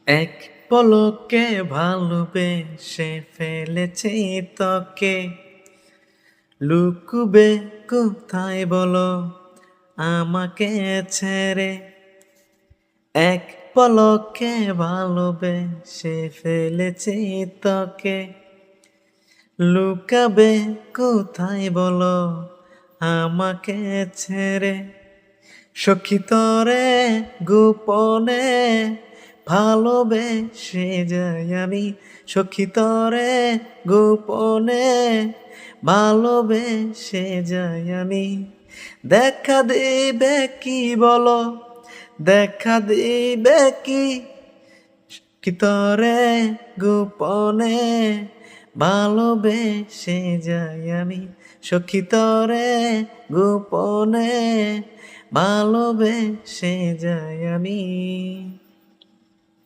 এক পলকে ভালোবেসে ফেলেছি তোকে, লুকুবে কোথায় বলো আমাকে ছেড়ে। এক পলকে ভালোবেসে ফেলেছি তোকে, লুকাবে কোথায় বলো আমাকে ছেড়ে। সখী তরে গোপনে ভালোবেসে যাই আমি, সখী তরে গোপনে ভালোবেসে যাই আমি। দেখা দিবে কি বলো, দেখা দিবে কি, কি তরে গোপনে ভালোবেসে যাই আমি, সখী তরে গোপনে ভালোবেসে যাই আমি।